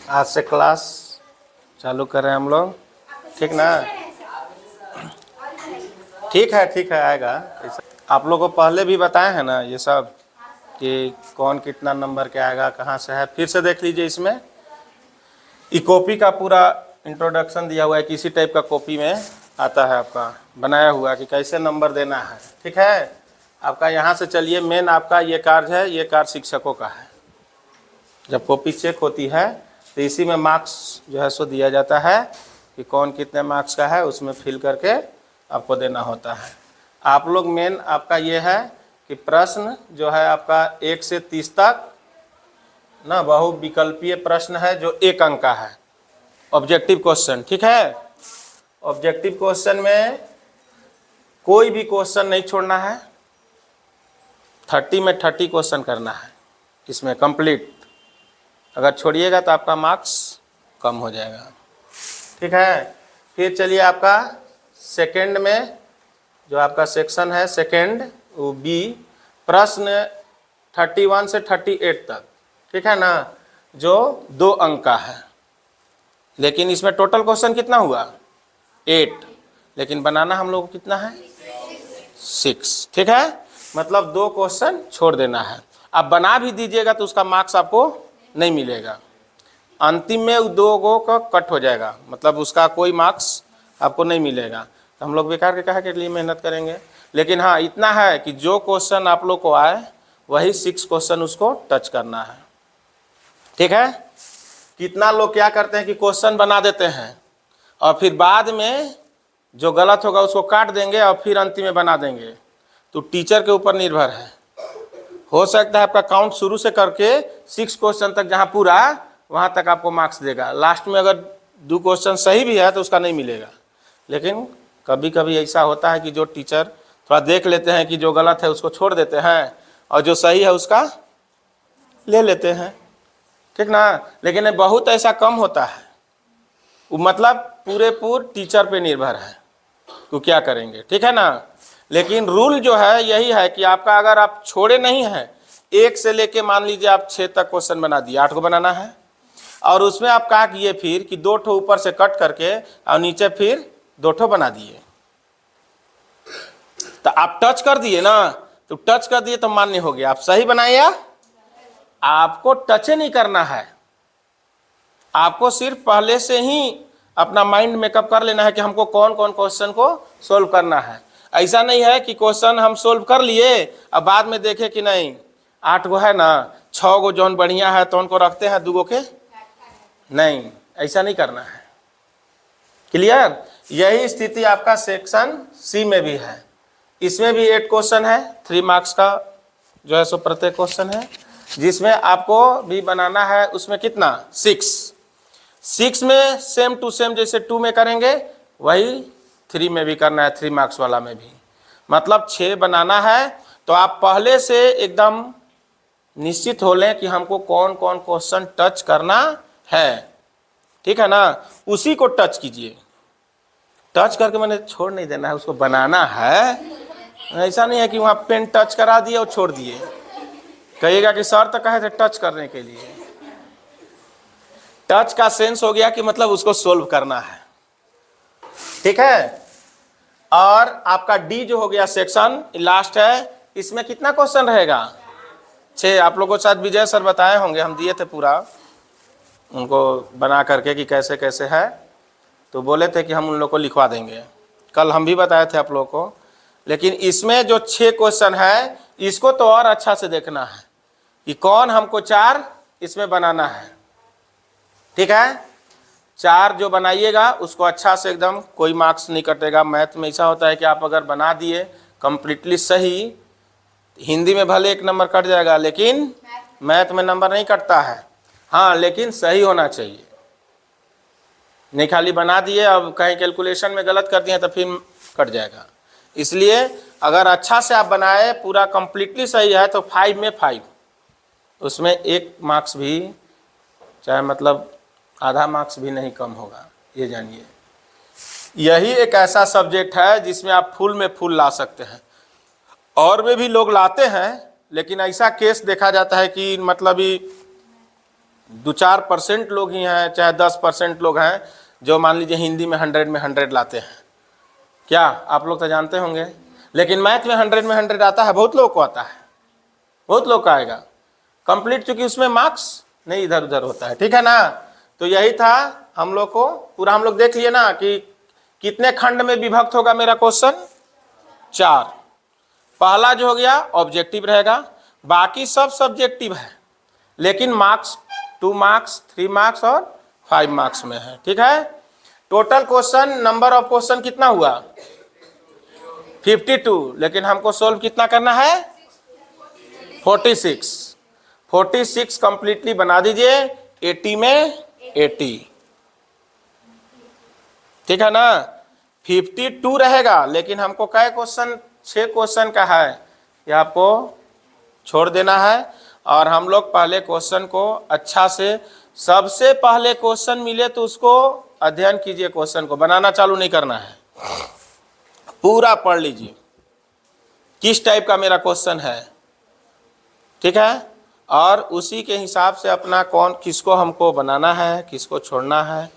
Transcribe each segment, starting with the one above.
आज से क्लास चालू कर रहे हैं हम लोग, ठीक ना? ठीक है आएगा। आप लोगों को पहले भी बताए हैं ना ये सब कि कौन कितना नंबर के आएगा, कहाँ से है। फिर से देख लीजिए, इसमें ई कॉपी का पूरा इंट्रोडक्शन दिया हुआ है, किसी टाइप का कॉपी में आता है आपका बनाया हुआ कि कैसे नंबर देना है, ठीक है। आपका यहाँ से चलिए, मेन आपका ये कार्य है, ये कार्य शिक्षकों का है। जब कॉपी चेक होती है तो इसी में मार्क्स जो है सो दिया जाता है कि कौन कितने मार्क्स का है, उसमें फिल करके आपको देना होता है। आप लोग मेन आपका ये है कि प्रश्न जो है आपका 1 से 30 तक ना बहुविकल्पीय प्रश्न है जो 1 अंक का है, ऑब्जेक्टिव क्वेश्चन, ठीक है। ऑब्जेक्टिव क्वेश्चन में कोई भी क्वेश्चन नहीं छोड़ना है, 30 में 30 क्वेश्चन करना है इसमें कंप्लीट। अगर छोड़िएगा तो आपका मार्क्स कम हो जाएगा, ठीक है। फिर चलिए आपका सेकंड में जो आपका सेक्शन है सेकंड वो बी, प्रश्न 31 से 38 तक, ठीक है ना, जो 2 अंक का है। लेकिन इसमें टोटल क्वेश्चन कितना हुआ 8, लेकिन बनाना हम लोग को कितना है 6, ठीक है। मतलब 2 क्वेश्चन छोड़ देना है। आप बना भी दीजिएगा तो उसका मार्क्स आपको नहीं मिलेगा, अंतिम में 2 का कट हो जाएगा, मतलब उसका कोई मार्क्स आपको नहीं मिलेगा। तो हम लोग बेकार के काहे के लिए मेहनत करेंगे। लेकिन हाँ इतना है कि जो क्वेश्चन आप लोग को आए वही 6 क्वेश्चन उसको टच करना है, ठीक है। कितना लोग क्या करते हैं कि क्वेश्चन बना देते हैं और फिर बाद में जो गलत होगा उसको काट देंगे और फिर अंतिम में बना देंगे। तो टीचर के ऊपर निर्भर है, हो सकता है आपका काउंट शुरू से करके 6 क्वेश्चन तक जहाँ पूरा वहाँ तक आपको मार्क्स देगा। लास्ट में अगर 2 क्वेश्चन सही भी है तो उसका नहीं मिलेगा। लेकिन कभी कभी ऐसा होता है कि जो टीचर थोड़ा देख लेते हैं कि जो गलत है उसको छोड़ देते हैं और जो सही है उसका ले लेते हैं, ठीक ना। लेकिन बहुत ऐसा कम होता है, वो मतलब पूरे टीचर पे निर्भर है तो क्या करेंगे, ठीक है ना। लेकिन रूल जो है यही है कि आपका अगर आप छोड़े नहीं हैं 1 से लेके मान लीजिए आप 6 तक क्वेश्चन बना दिए, 8 को बनाना है और उसमें आप क्या किए फिर कि 2 ठो ऊपर से कट करके और नीचे फिर 2 ठो बना दिए, तो आप टच कर दिए ना, तो टच कर दिए तो मान्य हो गया, आप सही बनाइए। आपको टच नहीं करना है, आपको सिर्फ पहले से ही अपना माइंड मेकअप कर लेना है कि हमको कौन कौन क्वेश्चन को सोल्व करना है। ऐसा नहीं है कि क्वेश्चन हम सोल्व कर लिए अब बाद में देखे कि नहीं 8 गो है ना, 6 गो जौन बढ़िया है तो उनको रखते हैं, 2 गो के नहीं, ऐसा नहीं करना है। क्लियर। यही स्थिति आपका सेक्शन सी में भी है। इसमें भी 8 क्वेश्चन है, 3 मार्क्स का जो है सो प्रत्येक क्वेश्चन है, जिसमें आपको भी बनाना है उसमें कितना 6 में सेम टू सेम जैसे 2 में करेंगे वही 3 में भी करना है, 3 मार्क्स वाला में भी। मतलब 6 बनाना है तो आप पहले से एकदम निश्चित हो लें कि हमको कौन कौन क्वेश्चन टच करना है, ठीक है ना। उसी को टच कीजिए, टच करके मैंने छोड़ नहीं देना है, उसको बनाना है। ऐसा नहीं है कि वहाँ पेन टच करा दिए और छोड़ दिए, कहिएगा कि सर तो कहे थे टच करने के लिए। टच का सेंस हो गया कि मतलब उसको सोल्व करना है, ठीक है। और आपका डी जो हो गया सेक्शन लास्ट है, इसमें कितना क्वेश्चन रहेगा 6। आप लोगों के साथ विजय सर बताए होंगे, हम दिए थे पूरा उनको बना करके कि कैसे कैसे है, तो बोले थे कि हम उन लोग को लिखवा देंगे, कल हम भी बताए थे आप लोगों को। लेकिन इसमें जो 6 क्वेश्चन है इसको तो और अच्छा से देखना है कि कौन हमको 4 इसमें बनाना है, ठीक है। 4 जो बनाइएगा उसको अच्छा से एकदम कोई मार्क्स नहीं कटेगा। मैथ में ऐसा होता है कि आप अगर बना दिए कंप्लीटली सही, हिंदी में भले 1 नंबर कट जाएगा लेकिन मैथ में नंबर नहीं कटता है। हाँ लेकिन सही होना चाहिए, नहीं खाली बना दिए अब कहीं कैलकुलेशन में गलत कर दिए तो फिर कट जाएगा। इसलिए अगर अच्छा से आप बनाए पूरा कंप्लीटली सही है तो 5 में 5, उसमें 1 मार्क्स भी चाहे मतलब आधा मार्क्स भी नहीं कम होगा, ये जानिए। यही एक ऐसा सब्जेक्ट है जिसमें आप फुल में फुल ला सकते हैं। और में भी लोग लाते हैं लेकिन ऐसा केस देखा जाता है कि मतलब ही 2-4% लोग ही हैं, चाहे 10% लोग हैं जो मान लीजिए हिंदी में 100 लाते हैं। क्या आप लोग तो जानते होंगे, लेकिन मैथ में 100 आता है, बहुत लोग को आता है, बहुत लोग का आएगा कंप्लीट, क्योंकि उसमें मार्क्स नहीं इधर उधर होता है। ठीक है ना। तो यही था हम लोग को पूरा, हम लोग देख लिए ना कि कितने खंड में विभक्त होगा मेरा क्वेश्चन, 4। पहला जो हो गया ऑब्जेक्टिव रहेगा, बाकी सब सब्जेक्टिव है, लेकिन मार्क्स 2 मार्क्स 3 मार्क्स और 5 मार्क्स में है। ठीक है। Total question number of question कितना हुआ 52, लेकिन हमको सोल्व कितना करना है 46 कंप्लीटली बना दीजिए 80 में 80। ठीक है ना। 52 रहेगा, लेकिन हमको क्या क्वेश्चन 6 क्वेश्चन का है, ये आपको छोड़ देना है। और हम लोग पहले क्वेश्चन को अच्छा से, सबसे पहले क्वेश्चन मिले तो उसको अध्ययन कीजिए, क्वेश्चन को बनाना चालू नहीं करना है, पूरा पढ़ लीजिए किस टाइप का मेरा क्वेश्चन है। ठीक है। और उसी के हिसाब से अपना कौन किसको हमको बनाना है, किसको छोड़ना है,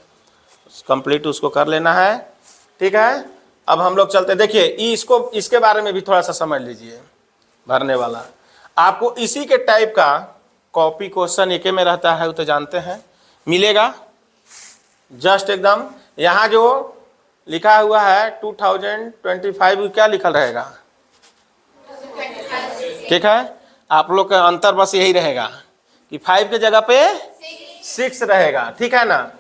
कंप्लीट उसको कर लेना है। ठीक है। अब हम लोग चलते, देखिए इसको, इसके बारे में भी थोड़ा सा समझ लीजिए। भरने वाला आपको इसी के टाइप का कॉपी क्वेश्चन एक में रहता है, वो तो जानते हैं, मिलेगा जस्ट एकदम। यहाँ जो लिखा हुआ है 2025 क्या लिखल रहेगा, ठीक है। आप लोग का अंतर बस यही रहेगा कि 5 के जगह पे 6 रहेगा। ठीक है ना।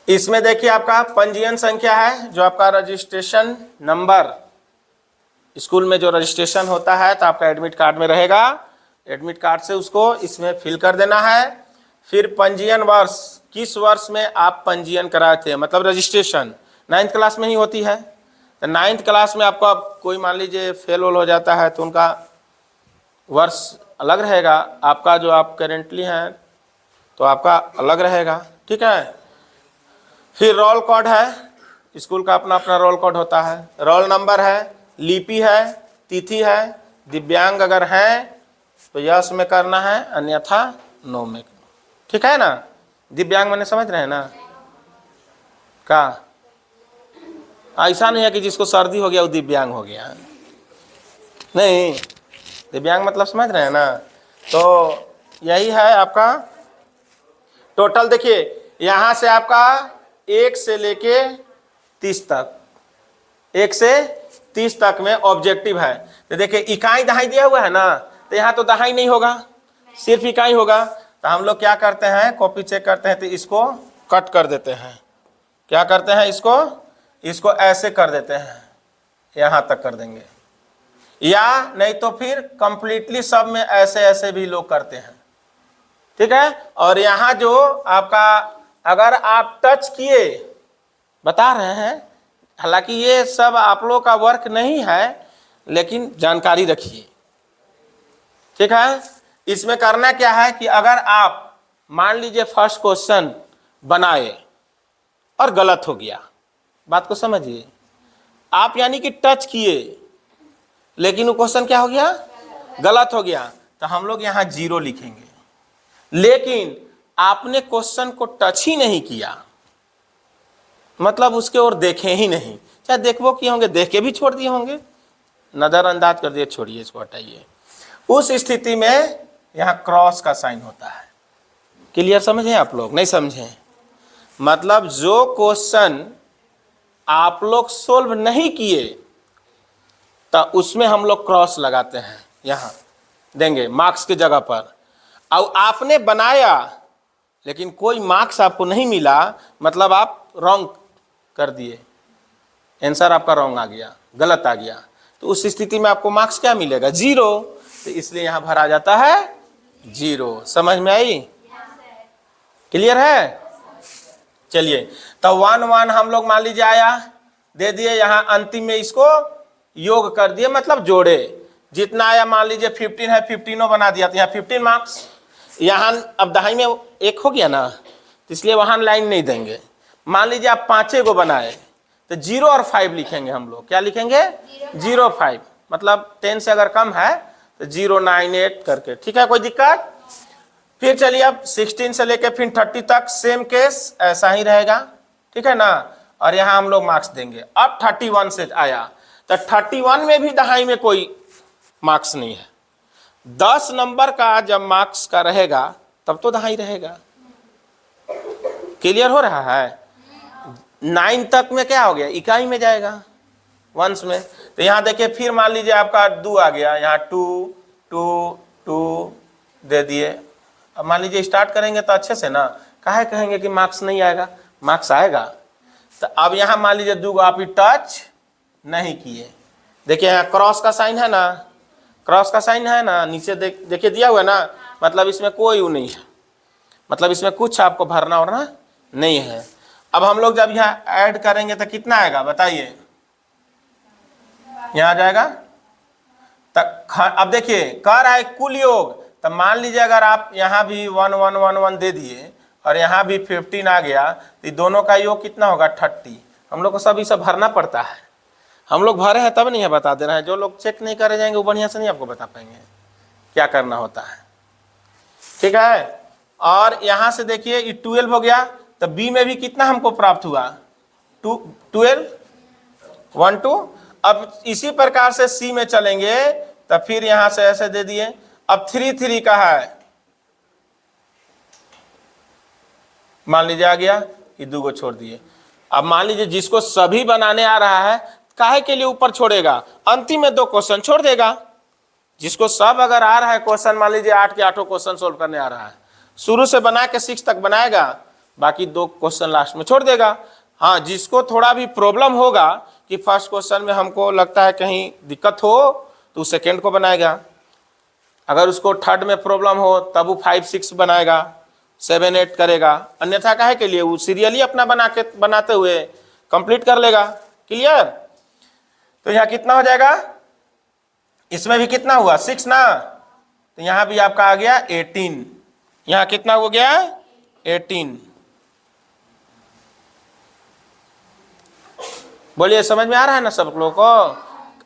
इसमें देखिए आपका पंजीयन संख्या है, जो आपका रजिस्ट्रेशन नंबर, स्कूल में जो रजिस्ट्रेशन होता है तो आपका एडमिट कार्ड में रहेगा, एडमिट कार्ड से उसको इसमें फिल कर देना है। फिर पंजीयन वर्ष, किस वर्ष में आप पंजीयन कराए थे, मतलब रजिस्ट्रेशन 9th क्लास में ही होती है। तो 9th क्लास में आपका कोई मान लीजिए फेल हो जाता है तो उनका वर्ष अलग रहेगा, आपका जो आप करेंटली हैं तो आपका अलग रहेगा। ठीक है। फिर रोल कोड है, स्कूल का अपना अपना रोल कोड होता है, रोल नंबर है, लिपि है, तिथि है, दिव्यांग अगर हैं तो यस में करना है, अन्यथा नो में। ठीक है ना। दिव्यांग मैंने समझ रहे हैं ना, का ऐसा नहीं है कि जिसको सर्दी हो गया वो दिव्यांग हो गया, नहीं, दिव्यांग मतलब समझ रहे हैं ना। तो यही है आपका टोटल। देखिए यहाँ से आपका 1 से लेके 30 तक, 1 से 30 तक में ऑब्जेक्टिव है। तो देखिए इकाई दहाई दिया हुआ है ना, तो यहाँ तो दहाई नहीं होगा, सिर्फ इकाई होगा। तो हम लोग क्या करते हैं, कॉपी चेक करते हैं तो इसको कट कर देते हैं। क्या करते हैं, इसको ऐसे कर देते हैं, यहाँ तक कर देंगे, या नहीं तो फिर कंप्लीटली सब में ऐसे ऐसे भी लोग करते हैं। ठीक है। और यहाँ जो आपका, अगर आप टच किए, बता रहे हैं, हालांकि ये सब आप लोग का वर्क नहीं है, लेकिन जानकारी रखिए। ठीक है। इसमें करना क्या है कि अगर आप मान लीजिए फर्स्ट क्वेश्चन बनाए और गलत हो गया, बात को समझिए, आप यानी कि टच किए लेकिन वो क्वेश्चन क्या हो गया, गलत हो गया, तो हम लोग यहाँ 0 लिखेंगे। लेकिन आपने क्वेश्चन को टच ही नहीं किया, मतलब उसके ओर देखे ही नहीं, चाहे देखो किए होंगे, देख के भी छोड़ दिए होंगे, नजरअंदाज कर दिए, छोड़िए इसको, हटाइए, उस स्थिति में यहाँ क्रॉस का साइन होता है। क्लियर समझे आप लोग, नहीं समझे, मतलब जो क्वेश्चन आप लोग सोल्व नहीं किए तो उसमें हम लोग क्रॉस लगाते हैं, यहाँ देंगे मार्क्स की जगह पर। और आपने बनाया लेकिन कोई मार्क्स आपको नहीं मिला, मतलब आप रॉन्ग कर दिए, आंसर आपका रॉन्ग आ गया, गलत आ गया, तो उस स्थिति में आपको मार्क्स क्या मिलेगा, 0। तो इसलिए यहाँ भरा जाता है 0। समझ में आई, क्लियर है। चलिए, तो 1 1 हम लोग मान लीजिए आया, दे दिए, यहाँ अंतिम में इसको योग कर दिए, मतलब जोड़े, जितना आया मान लीजिए 15 है, 15 बना दिया, तो यहाँ 15 मार्क्स। यहाँ अब दहाई में 1 हो गया ना, तो इसलिए वहाँ लाइन नहीं देंगे। मान लीजिए आप 5 गो बनाए तो 0 और 5 लिखेंगे हम लोग, क्या लिखेंगे, 0 5, मतलब 10 से अगर कम है तो 0 9 8 करके। ठीक है, कोई दिक्कत। फिर चलिए अब 16 से लेके फिर 30 तक सेम केस ऐसा ही रहेगा, ठीक है ना। और यहाँ हम लोग मार्क्स देंगे। अब 31 से आया तो 31 में भी दहाई में कोई मार्क्स नहीं है। 10 नंबर का जब मार्क्स का रहेगा तब तो दहाई रहेगा। क्लियर हो रहा है। 9 तक में क्या हो गया, इकाई में जाएगा, वंस में। तो यहाँ देखिए फिर मान लीजिए आपका 2 आ गया, यहाँ 2 2 2 दे दिए। अब मान लीजिए स्टार्ट करेंगे तो अच्छे से ना, काहे कहेंगे कि मार्क्स नहीं आएगा, मार्क्स आएगा। तो अब यहाँ मान लीजिए 2 आप टच नहीं किए, देखिए यहाँ क्रॉस का साइन है ना, क्रॉस का साइन है ना, नीचे देखिए दिया हुआ है ना, मतलब इसमें कोई वो नहीं है, मतलब इसमें कुछ आपको भरना वरना नहीं है। अब हम लोग जब यहाँ ऐड करेंगे तो कितना आएगा बताइए, यहाँ आ जाएगा। अब देखिए कर रहा है कुल योग, तो मान लीजिए अगर आप यहाँ भी 1 1 1 1 दे दिए और यहाँ भी 15 आ गया, तो दोनों का योग कितना होगा 30। हम लोग को सब ये सब भरना पड़ता है, हम लोग भरे हैं तब नहीं है बता दे रहे हैं। जो लोग चेक नहीं करे जाएंगे वो बढ़िया से नहीं आपको बता पाएंगे क्या करना होता है, ठीक है। और यहाँ से देखिए ये 12 हो गया, तो बी में भी कितना हमको प्राप्त हुआ 12 1 2। अब इसी प्रकार से सी में चलेंगे तो फिर यहां से ऐसे दे दिए। अब 3 3 का है, मान लीजिए आ गया, ये 2 को छोड़ दिए। अब मान लीजिए जिसको सभी बनाने आ रहा है, काहे के लिए ऊपर छोड़ेगा, अंतिम में 2 क्वेश्चन छोड़ देगा। जिसको सब अगर आ रहा है क्वेश्चन, मान लीजिए 8 के 8 क्वेश्चन सोल्व करने आ रहा है, शुरू से बना के 6 तक बनाएगा, बाकी 2 क्वेश्चन लास्ट में छोड़ देगा। हाँ, जिसको थोड़ा भी प्रॉब्लम होगा कि फर्स्ट क्वेश्चन में हमको लगता है कहीं दिक्कत हो तो सेकेंड को बनाएगा, अगर उसको थर्ड में प्रॉब्लम हो तब वो 5 6 बनाएगा, 7 8 करेगा। अन्यथा काहे के लिए, वो सीरियली अपना बनाते हुए कंप्लीट कर लेगा। क्लियर। तो यहाँ कितना हो जाएगा, इसमें भी कितना हुआ 6 ना, तो यहाँ भी आपका आ गया 18। यहाँ कितना हो गया 18। बोलिए समझ में आ रहा है ना सब लोगों को।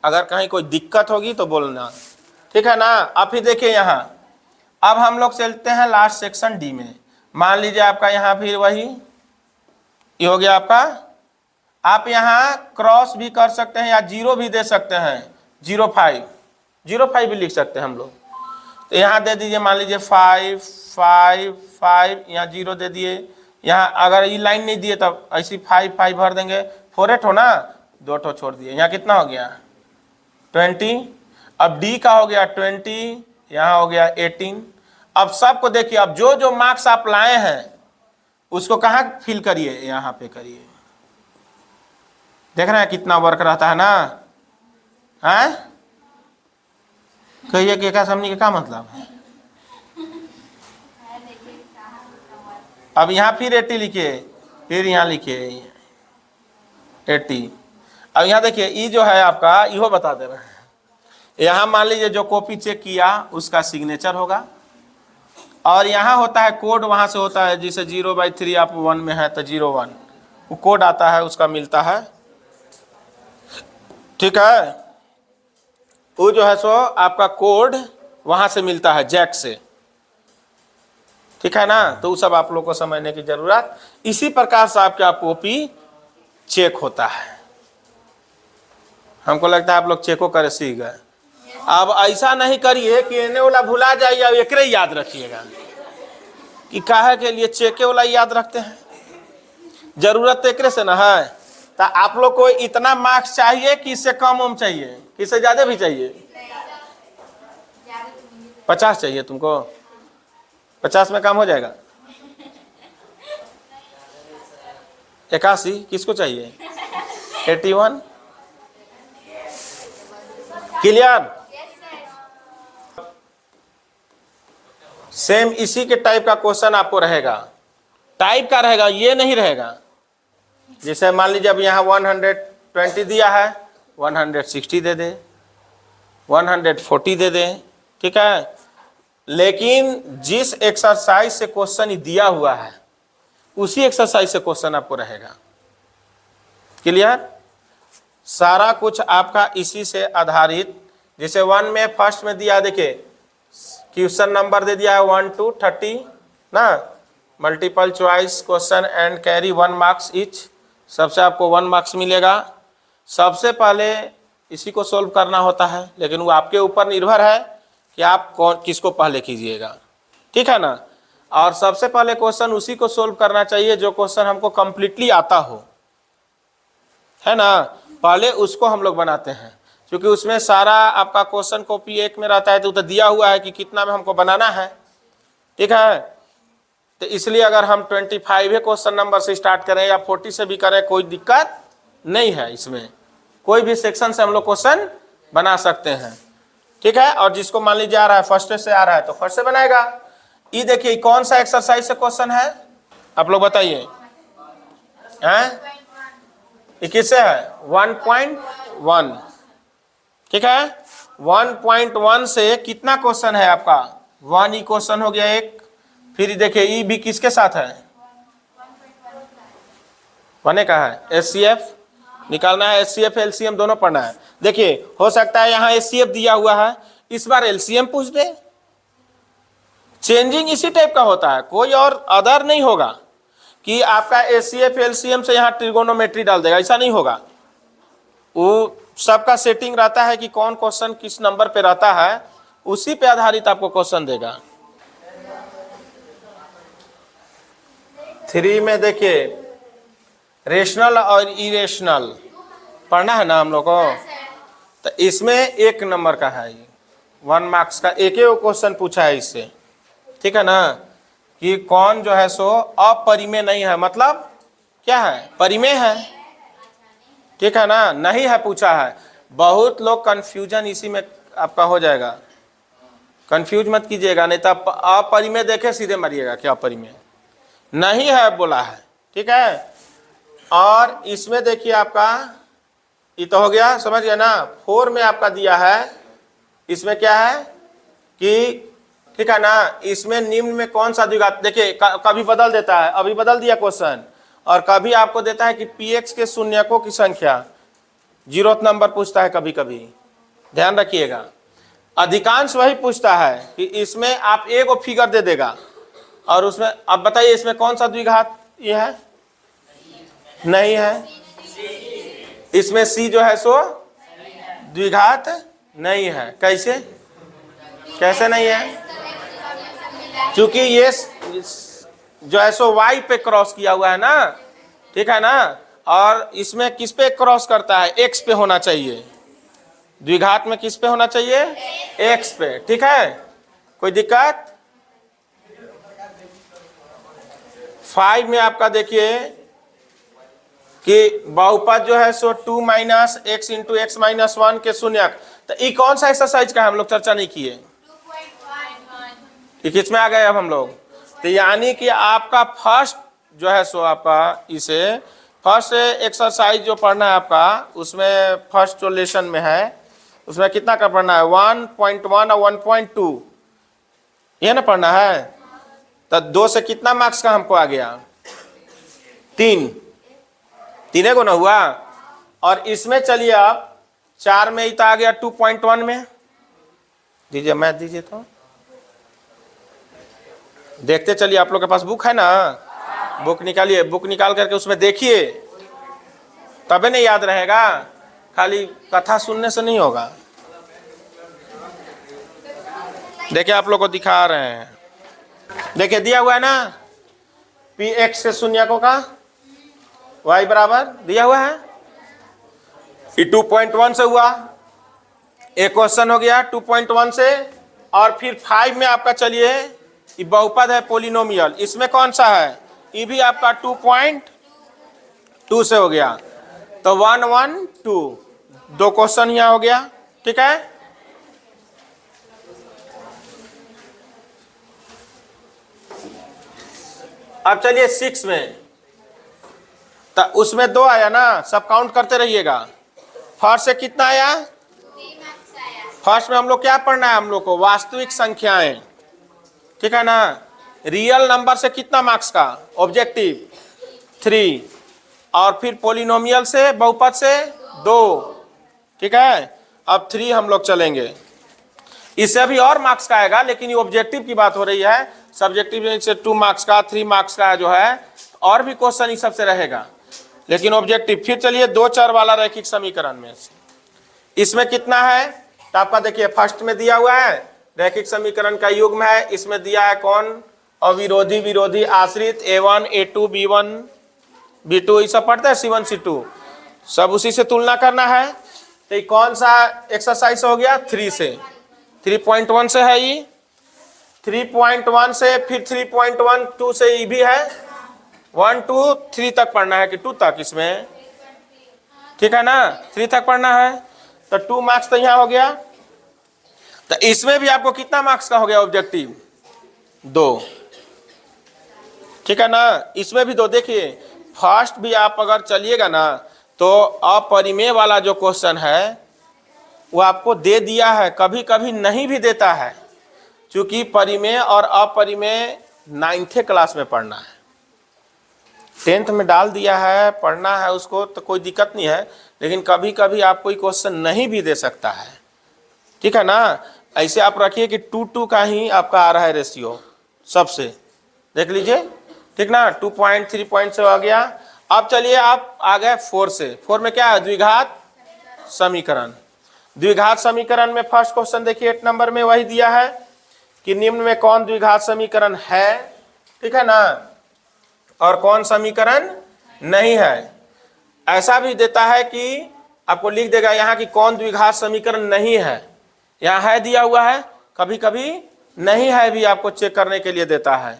अगर कहीं कोई दिक्कत होगी तो बोलना, ठीक है ना। अब फिर देखिए यहाँ, अब हम लोग चलते हैं लास्ट सेक्शन डी में। मान लीजिए आपका यहाँ फिर वही ये हो गया आपका, आप यहाँ क्रॉस भी कर सकते हैं या 0 भी दे सकते हैं, 0 5 भी लिख सकते हैं हम लोग। तो यहाँ दे दीजिए मान लीजिए 5 5 5, यहाँ 0 दे दिए। यहाँ अगर ये लाइन नहीं दिए तब ऐसी 5 5 भर देंगे, 4 8 हो ना, 2 ठो छोड़ दिए। यहाँ कितना हो गया 20। अब डी का हो गया 20, यहाँ हो गया 18। अब सबको देखिए, अब जो जो मार्क्स आप लाए हैं उसको कहाँ फिल करिए, यहाँ पे करिए। देख रहे हैं कितना वर्क रहता है ना, है कहिए कि क्या समझने का क्या मतलब है। अब यहाँ फिर 80 लिखिए, फिर यहाँ लिखिए 80। अब यहाँ देखिए ई जो है आपका, इहो बता दे रहे हैं। यहाँ मान लीजिए जो कॉपी चेक किया उसका सिग्नेचर होगा, और यहाँ होता है कोड, वहाँ से होता है जिसे 0/3 आप 1 में है तो 0 1 वो कोड आता है, उसका मिलता है, ठीक है। वो जो है सो आपका कोड वहाँ से मिलता है जैक से, ठीक है ना। तो वो सब आप लोग को समझने की जरूरत। इसी प्रकार से आपका कॉपी चेक होता है। हमको लगता है आप लोग चेको करे सीख गए। अब ऐसा नहीं करिए कि एने वाला भुला जाइए, अब एकरे याद रखिएगा कि काहे के लिए चेके वाला याद रखते हैं, जरूरत तो एकरे से ना है। तो आप लोग को इतना मार्क्स चाहिए कि इससे कम उम चाहिए, कि इससे ज्यादा भी चाहिए, 50 चाहिए तुमको, 50 में काम हो जाएगा। 81 किसको चाहिए, 81। क्लियर। सेम इसी के टाइप का क्वेश्चन आपको रहेगा, टाइप का रहेगा, ये नहीं रहेगा। जैसे मान लीजिए अब यहाँ 120 दिया है, 160 दे दे, 140 दे दे, ठीक है। लेकिन जिस एक्सरसाइज से क्वेश्चन दिया हुआ है उसी एक्सरसाइज से क्वेश्चन आपको रहेगा। क्लियर। सारा कुछ आपका इसी से आधारित। जैसे 1 में फर्स्ट में दिया, देखिए क्वेश्चन नंबर दे दिया है 1 to 30 ना, multiple choice question and carry 1 marks each, सबसे आपको 1 मार्क्स मिलेगा। सबसे पहले इसी को सोल्व करना होता है, लेकिन वो आपके ऊपर निर्भर है कि आप कौन किसको पहले कीजिएगा, ठीक है ना। और सबसे पहले क्वेश्चन उसी को सोल्व करना चाहिए जो क्वेश्चन हमको कम्प्लीटली आता हो, है ना, पहले उसको हम लोग बनाते हैं, क्योंकि उसमें सारा आपका क्वेश्चन कॉपी एक में रहता है, तो दिया हुआ है कि कितना में हमको बनाना है, ठीक है। तो इसलिए अगर हम 25 क्वेश्चन नंबर से स्टार्ट करें या 40 से भी करें, कोई दिक्कत नहीं है, इसमें कोई भी सेक्शन से हम लोग क्वेश्चन बना सकते हैं, ठीक है। और जिसको मान लीजिए आ रहा है फर्स्ट से आ रहा है तो फर्स्ट से बनाएगा। ये देखिए कौन सा एक्सरसाइज से क्वेश्चन है, आप लोग बताइए, हैं, ये किससे है, 1.1, ठीक है। 1.1 से कितना क्वेश्चन है आपका, 1 ही क्वेश्चन हो गया एक। फिर देखिए ई भी किसके साथ है, बने का है, एचसीएफ निकालना है, एचसीएफ एलसीएम दोनों पढ़ना है। देखिए हो सकता है यहाँ एचसीएफ दिया हुआ है, इस बार एलसीएम पूछ दे, चेंजिंग इसी टाइप का होता है, कोई और अदर नहीं होगा कि आपका एचसीएफ एलसीएम से यहाँ ट्रिगोनोमेट्री डाल देगा, ऐसा नहीं होगा। वो सबका सेटिंग रहता है कि कौन क्वेश्चन किस नंबर पे रहता है, उसी पे आधारित आपको क्वेश्चन देगा। 3 में देखिए रेशनल और इरेशनल पढ़ना है ना हम लोग को, तो इसमें 1 नंबर का है, 1 मार्क्स का एक ही क्वेश्चन पूछा है इससे, ठीक है ना, कि कौन जो है सो अपरिमेय नहीं है, मतलब क्या है, परिमेय है, ठीक है ना, नहीं है पूछा है। बहुत लोग कंफ्यूजन इसी में आपका हो जाएगा, कंफ्यूज मत कीजिएगा, नहीं तो अपरिमेय देखे सीधे मरिएगा, क्या अपरिमेय नहीं है बोला है, ठीक है। और इसमें देखिए आपका ये तो हो गया, समझ गया ना। 4 में आपका दिया है, इसमें क्या है कि, ठीक है ना, इसमें निम्न में कौन सा द्विघात, देखिए कभी बदल देता है, अभी बदल दिया क्वेश्चन, और कभी आपको देता है कि px के शून्यकों की संख्या, 0th नंबर पूछता है कभी कभी, ध्यान रखिएगा। अधिकांश वही पूछता है कि इसमें आप एक फिगर दे देगा, और उसमें अब बताइए इसमें कौन सा द्विघात ये है, नहीं है, इसमें c जो है सो द्विघात नहीं है। कैसे, कैसे नहीं है, क्योंकि ये जो है सो y पे क्रॉस किया हुआ है ना, ठीक है ना, और इसमें किस पे क्रॉस करता है, x पे होना चाहिए, द्विघात में किस पे होना चाहिए, x पे, ठीक है, कोई दिक्कत। 5 में आपका देखिए कि बहुपद जो है सो 2 minus x into x minus 1 के शून्यक, तो ये कौन सा एक्सरसाइज का हम लोग चर्चा नहीं किए, किसमें आ गए अब हम लोग, तो यानी कि आपका फर्स्ट जो है सो आपका इसे फर्स्ट एक्सरसाइज जो पढ़ना है आपका, उसमें फर्स्ट जो लेसन में है उसमें कितना का पढ़ना है, 1.1 और 1.2 ये ना पढ़ना है। तो 2 से कितना मार्क्स का हमको आ गया, 3 को ना हुआ। और इसमें चलिए आप 4 में ही तो आ गया 2.1 में, दीजिए मैथ दीजिए, तो देखते चलिए, आप लोग के पास बुक है ना, बुक निकालिए, बुक निकाल करके उसमें देखिए, तबे नहीं याद रहेगा, खाली कथा सुनने से नहीं होगा। देखिए आप लोग को दिखा रहे हैं, देखिए दिया हुआ है ना, पी एक्स के शून्यकों का y बराबर दिया हुआ है, ये 2.1 से हुआ, एक क्वेश्चन हो गया 2.1 से। और फिर 5 में आपका चलिए ये बहुपद है पोलिनोमियल, इसमें कौन सा है, ये भी आपका 2.2 से हो गया, तो 1 1 2 2 क्वेश्चन यहाँ हो गया, ठीक है। अब चलिए 6 में, तो उसमें 2 आया ना, सब काउंट करते रहिएगा। फर्स्ट से कितना आया, फर्स्ट में हम लोग क्या पढ़ना है, हम लोग को वास्तविक संख्याएं, ठीक है ना। रियल नंबर से कितना मार्क्स का, ऑब्जेक्टिव 3, और फिर पोलिनोमियल से बहुपद से 2, ठीक है। अब 3 हम लोग चलेंगे, इससे अभी और मार्क्स का आएगा, लेकिन ये ऑब्जेक्टिव की बात हो रही है। सब्जेक्टिव से 2 मार्क्स का 3 मार्क्स का जो है और भी क्वेश्चन इस सबसे रहेगा, लेकिन ऑब्जेक्टिव। फिर चलिए 2 चर वाला रैखिक समीकरण में से इसमें कितना है, तो आपका देखिए फर्स्ट में दिया हुआ है रैखिक समीकरण का युग्म है। इसमें दिया है कौन, अविरोधी विरोधी आश्रित a1 a2 b1 b2 ये सब पढ़ते हैं, c1 c2 सब उसी से तुलना करना है। तो ये कौन सा एक्सरसाइज हो गया, 3 से 3.1 से है ये, 3.1 से फिर 3.12 से ये भी है, 1 2 3 तक पढ़ना है कि 2 तक इसमें, ठीक है ना, 3 तक पढ़ना है। तो 2 मार्क्स तो यहाँ हो गया। तो इसमें भी आपको कितना मार्क्स का हो गया ऑब्जेक्टिव, 2, ठीक है ना। इसमें भी 2। देखिए फर्स्ट भी आप अगर चलिएगा ना तो अपरिमेय वाला जो क्वेश्चन है वो आपको दे दिया है, कभी कभी नहीं भी देता है, क्योंकि परिमेय और अपरिमेय 9th क्लास में पढ़ना है, 10th में डाल दिया है, पढ़ना है उसको, तो कोई दिक्कत नहीं है। लेकिन कभी कभी आप कोई क्वेश्चन नहीं भी दे सकता है, ठीक है ना। ऐसे आप रखिए कि 2 का ही आपका आ रहा है रेशियो सबसे, देख लीजिए, ठीक ना। 2.3 पॉइंट से आ गया। अब चलिए आप आ गए 4 से। 4 में क्या है, द्विघात समीकरण। द्विघात समीकरण में फर्स्ट क्वेश्चन देखिए 8 नंबर में वही दिया है कि निम्न में कौन द्विघात समीकरण है, ठीक है ना, और कौन समीकरण नहीं है। ऐसा भी देता है कि आपको लिख देगा यहाँ की कौन द्विघात समीकरण नहीं है, यहाँ है दिया हुआ है, कभी कभी नहीं है भी आपको चेक करने के लिए देता है।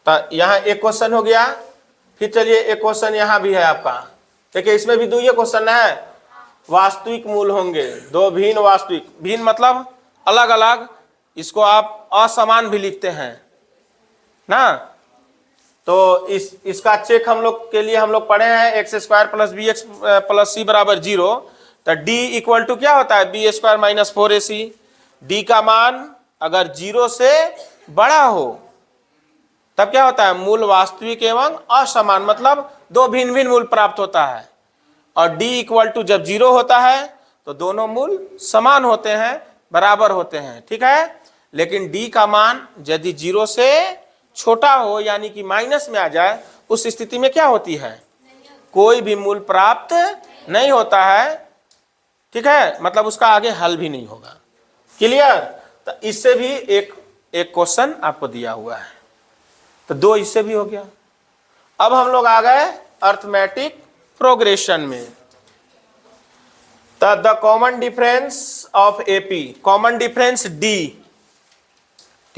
तो यहाँ एक क्वेश्चन हो गया। फिर चलिए एक क्वेश्चन यहाँ भी है आपका, देखिए इसमें भी 2 ये क्वेश्चन है, वास्तविक मूल होंगे 2 भिन्न वास्तविक, भिन्न मतलब अलग अलग, इसको आप असमान भी लिखते हैं ना। तो इसका चेक हम लोग के लिए हम लोग पढ़े हैं x² + bx + c = 0। तो d इक्वल टू क्या होता है, b² - 4ac। d का मान अगर 0 से बड़ा हो तब क्या होता है, मूल वास्तविक एवं असमान, मतलब 2 भिन्न भिन्न मूल प्राप्त होता है। और d इक्वल टू जब 0 होता है तो दोनों मूल समान होते हैं, बराबर होते हैं, ठीक है। लेकिन d का मान यदि 0 से छोटा हो यानी कि माइनस में आ जाए, उस स्थिति में क्या होती है, कोई भी मूल प्राप्त नहीं होता है, ठीक है, मतलब उसका आगे हल भी नहीं होगा। क्लियर। तो इससे भी एक क्वेश्चन आपको दिया हुआ है, तो 2 इससे भी हो गया। अब हम लोग आ गए अर्थमेटिक प्रोग्रेशन में। तो the common difference of AP, common difference D,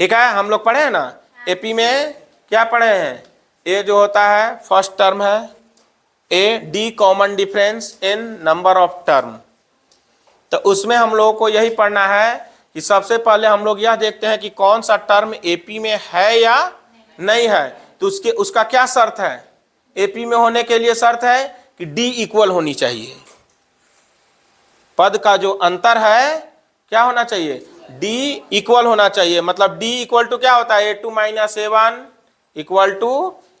ठीक है, हम लोग पढ़े हैं ना एपी में, क्या पढ़े हैं, ए जो होता है फर्स्ट टर्म है, A D common difference in number of term. तो उसमें हम लोगों को यही पढ़ना है कि सबसे पहले हम लोग यह देखते हैं कि कौन सा टर्म एपी में है या नहीं है। तो उसका क्या शर्त है, एपी में होने के लिए शर्त है कि डी इक्वल होनी चाहिए, पद का जो अंतर है क्या होना चाहिए, डी इक्वल होना चाहिए। मतलब डी इक्वल टू क्या होता है, a2 - a1 equal to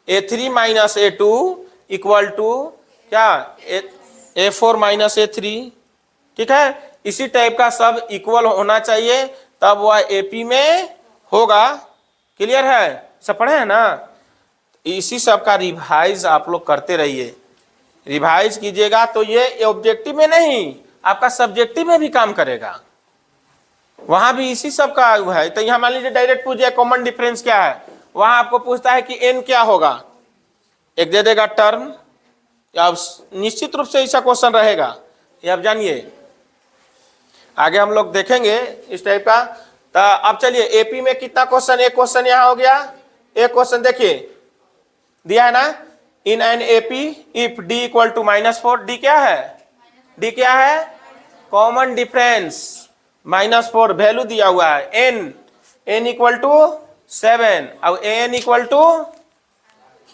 a3 - a2 equal to क्या, a4 - a3, ठीक है। इसी टाइप का सब इक्वल होना चाहिए, तब वह एपी में होगा। क्लियर है, सब पढ़े हैं ना। इसी सब का रिवाइज आप लोग करते रहिए, रिवाइज कीजिएगा तो ये ऑब्जेक्टिव में नहीं, आपका सब्जेक्टिव में भी काम करेगा, वहां भी इसी सब का है। तो यहाँ मान लीजिए डायरेक्ट पूछ दिया कॉमन डिफरेंस क्या है, वहां आपको पूछता है कि एन क्या होगा, एक दे देगा टर्म, या निश्चित रूप से ऐसा क्वेश्चन रहेगा, ये आप जानिए, आगे हम लोग देखेंगे इस टाइप का। तो अब चलिए एपी में कितना क्वेश्चन, एक क्वेश्चन यहाँ हो गया। एक क्वेश्चन देखिए दिया है ना, in an AP if d equal to -4, d क्या है, डी क्या है, कॉमन डिफरेंस -4, वैल्यू दिया हुआ है एन इक्वल टू 7 और एन इक्वल टू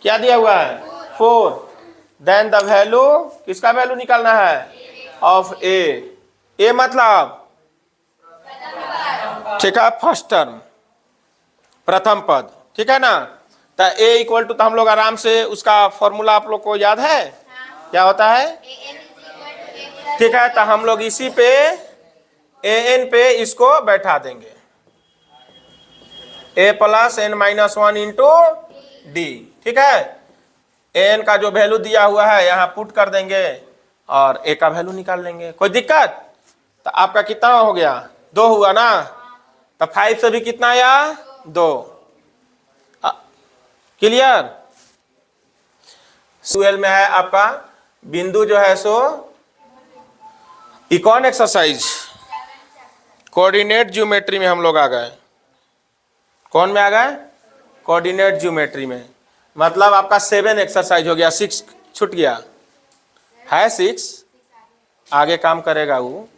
क्या दिया हुआ है 4, देन द वैल्यू, किसका वैल्यू निकालना है, ऑफ ए मतलब ठीक है फर्स्ट टर्म, प्रथम पद, ठीक है ना। तो ए इक्वल टू, तो हम लोग आराम से उसका फॉर्मूला आप लोग को याद है, क्या होता है, ठीक है। तो हम लोग इसी पे an पे इसको बैठा देंगे, a plus n minus one into D. ठीक है, an का जो वैल्यू दिया हुआ है यहाँ पुट कर देंगे और a का वैल्यू निकाल लेंगे। कोई दिक्कत? तो आपका कितना हो गया? 2 हुआ ना, तो 5 से भी कितना आया? 2। क्लियर? ट्वेल्व में है आपका बिंदु जो है सो इकॉन एक्सरसाइज, कोऑर्डिनेट ज्योमेट्री में हम लोग आ गए। कौन में आ गए? कोऑर्डिनेट ज्योमेट्री में। मतलब आपका 7 एक्सरसाइज हो गया, 6 छूट गया है। 6 आगे काम करेगा वो,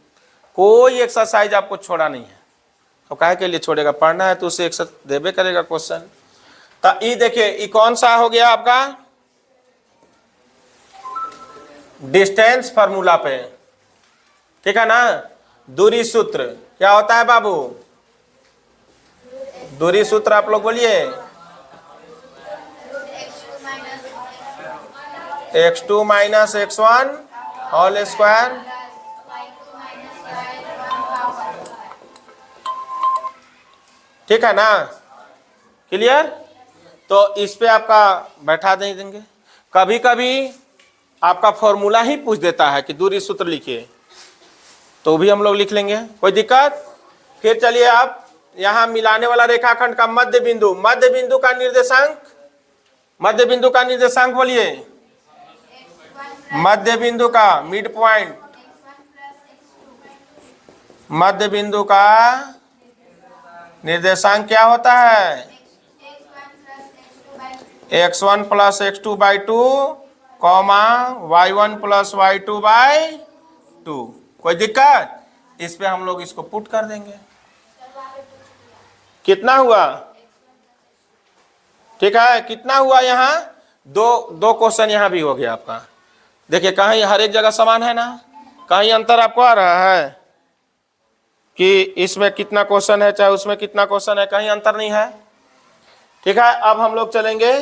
कोई एक्सरसाइज आपको छोड़ा नहीं है। तो काहे के लिए छोड़ेगा? पढ़ना है तो उसे एक्सरसाइज देबे करेगा क्वेश्चन। तो ये देखिए, ये कौन सा हो गया आपका? डिस्टेंस फार्मूला पे। ठीक है ना? दूरी सूत्र क्या होता है बाबू? दूरी सूत्र आप लोग बोलिए। x2 minus x1 whole square. ठीक है ना? क्लियर? तो इस पे आपका बैठा देंगे। कभी कभी आपका फॉर्मूला ही पूछ देता है कि दूरी सूत्र लिखिए, तो भी हम लोग लिख लेंगे, कोई दिक्कत? फिर चलिए, आप यहाँ मिलाने वाला रेखाखंड का मध्य बिंदु, मध्य बिंदु का निर्देशांक, मध्य बिंदु का निर्देशांक बोलिए। मध्य बिंदु का मिड पॉइंट, मध्य बिंदु का निर्देशांक क्या होता है? x1 plus x2 by 2 comma y1 plus y2 by 2। कोई दिक्कत? इस पे हम लोग इसको पुट कर देंगे। कितना हुआ? ठीक है, कितना हुआ? यहाँ दो क्वेश्चन यहाँ भी हो गया आपका। देखिए, कहीं हर एक जगह समान है ना, कहीं अंतर आपको आ रहा है कि इसमें कितना क्वेश्चन है चाहे उसमें कितना क्वेश्चन है, कहीं अंतर नहीं है। ठीक है, अब हम लोग चलेंगे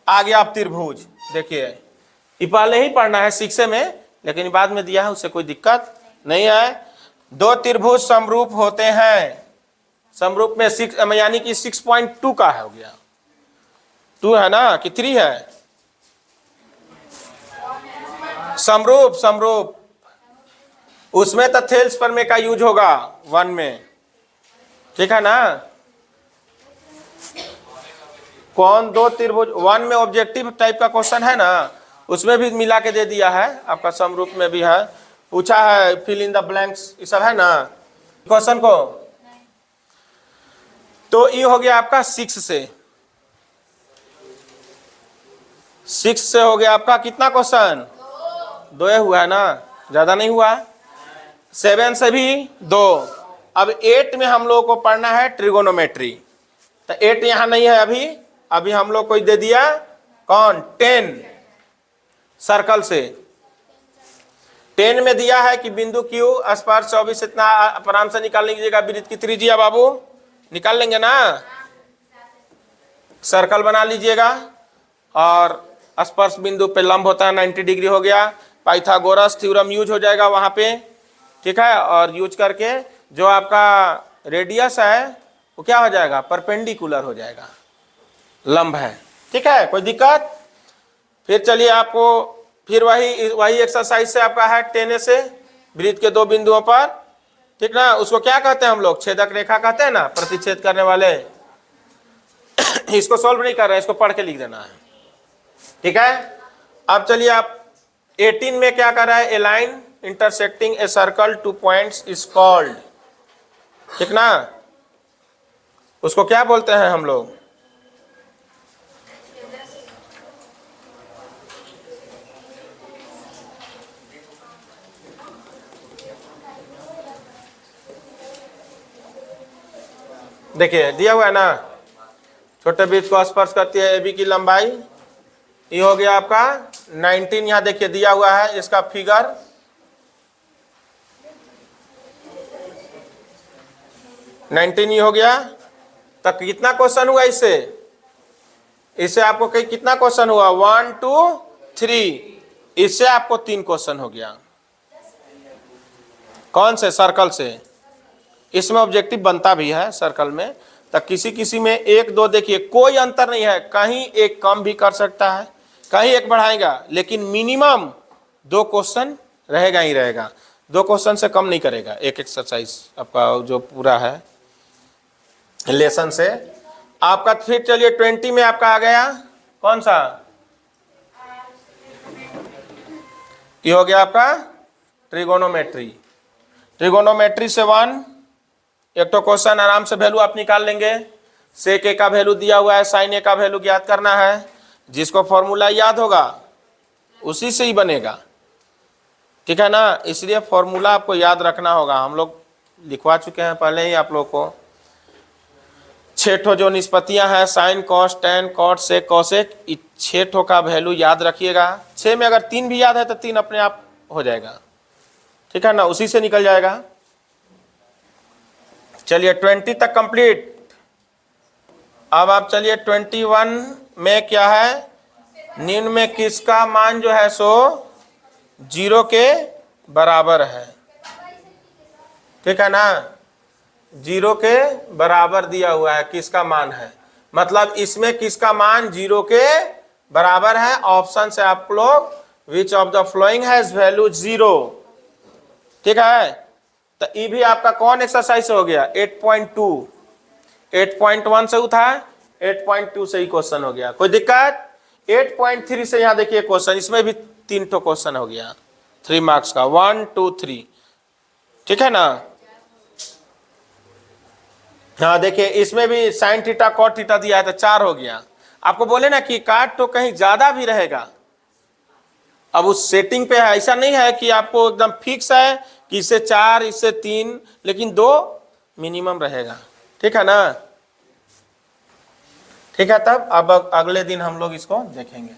आगे। आप त्रिभुज देखिए, ये पहले ही पढ़ना है 6 में, लेकिन बाद में दिया है, उससे कोई दिक्कत नहीं है। 2 त्रिभुज समरूप होते हैं। समरूप में 6 यानी कि 6.2 का हो गया। 2 है ना कि 3 है? समरूप, समरूप उसमें तथ्यल्स प्रमेय का यूज होगा 1 में। ठीक है ना? कौन? 2 त्रिभुज 1 में ऑब्जेक्टिव टाइप का क्वेश्चन है ना, उसमें भी मिला के दे दिया है। आपका समरूप में भी है, पूछा है फिल इन द ब्लैंक्स, ये सब है ना क्वेश्चन को। तो ये हो गया आपका 6 से। 6 से हो गया आपका कितना क्वेश्चन? 2 हुआ है ना, ज्यादा नहीं हुआ। 7 से भी 2। अब 8 में हम लोगों को पढ़ना है ट्रिगोनोमेट्री। तो 8 यहाँ नहीं है अभी, अभी हम लोग को दे दिया कौन? 10 सर्कल से। 10 में दिया है कि बिंदु Q स्पर्श 24 इतना आराम से निकाल लीजिएगा। वृत्त की त्रिज्या बाबू निकाल लेंगे ना, सर्कल बना लीजिएगा और स्पर्श बिंदु पे लंब होता है 90 डिग्री हो गया। पाइथागोरस थ्योरम यूज हो जाएगा वहां पे। ठीक है, और यूज करके जो आपका रेडियस है वो क्या हो जाएगा? परपेंडिकुलर हो जाएगा, लंब है। ठीक है, कोई दिक्कत? फिर चलिए, आपको फिर वही एक्सरसाइज से आपका है 10 से वृत्त के 2 बिंदुओं पर। ठीक ना? उसको क्या कहते हैं हम लोग? छेदक रेखा कहते हैं ना, प्रतिच्छेद करने वाले। इसको सॉल्व नहीं कर रहे हैं, इसको पढ़ के लिख देना है। ठीक है, अब चलिए, आप 18 में क्या कर रहा है? A line intersecting a circle 2 points is called. ठीक ना? उसको क्या बोलते हैं हम लोग? देखिए, दिया हुआ है ना, छोटे वृत्त को स्पर्श करती है AB की लंबाई। ये हो गया आपका 19। यहाँ देखिए दिया हुआ है इसका फिगर। ये हो गया। तक कितना क्वेश्चन हुआ इससे? इससे आपको कितना क्वेश्चन हुआ? 1 2 3। इससे आपको 3 क्वेश्चन हो गया। कौन से? सर्कल से। इसमें ऑब्जेक्टिव बनता भी है सर्कल में, तो किसी किसी में एक दो देखिए कोई अंतर नहीं है, कहीं एक कम भी कर सकता है, कहीं एक बढ़ाएगा, लेकिन मिनिमम 2 क्वेश्चन रहेगा ही रहेगा, 2 क्वेश्चन से कम नहीं करेगा एक एक्सरसाइज आपका जो पूरा है लेसन से आपका। फिर चलिए 20 में आपका आ गया कौन सा, ये हो गया आपका ट्रिगोनोमेट्री। ट्रिगोनोमेट्री से 1 एक तो क्वेश्चन आराम से वैल्यू आप निकाल लेंगे, सेक ए का वैल्यू दिया हुआ है, साइन ए का वैल्यू ज्ञात करना है, जिसको फॉर्मूला याद होगा उसी से ही बनेगा, ठीक है ना। इसलिए फॉर्मूला आपको याद रखना होगा, हम लोग लिखवा चुके हैं पहले ही आप लोग को। 6 ठो जो निष्पत्तियां हैं sine cos tan cot sec cosec, 6 ठो का वैल्यू याद रखिएगा। 6 में अगर 3 भी याद है तो 3 अपने आप हो जाएगा, ठीक है ना, उसी से निकल जाएगा। चलिए 20 तक कंप्लीट। अब आप चलिए 21 में क्या है, निम्न में किसका मान जो है सो 0 के बराबर है, ठीक है ना, 0 के बराबर दिया हुआ है, किसका मान है, मतलब इसमें किसका मान 0 के बराबर है। ऑप्शन से आप लोग which of the flowing has value 0, ठीक है। तो ये भी आपका कौन एक्सरसाइज हो गया 8.2, 8.1 से उठा 8.2 से ही क्वेश्चन हो गया, कोई दिक्कत। 8.3 से यहाँ देखिए क्वेश्चन, इसमें भी 3 ठो क्वेश्चन हो गया 3 मार्क्स का, 1 2 3, ठीक है ना। हाँ देखिए इसमें भी साइन थीटा कॉट थीटा दिया है तो 4 हो गया। आपको बोले ना कि काट तो कहीं ज्यादा भी रहेगा, अब उस सेटिंग पे है, ऐसा नहीं है कि आपको एकदम फिक्स है कि इससे 4 इससे 3, लेकिन 2 मिनिमम रहेगा, ठीक है ना। ठीक है, तब अब अगले दिन हम लोग इसको देखेंगे।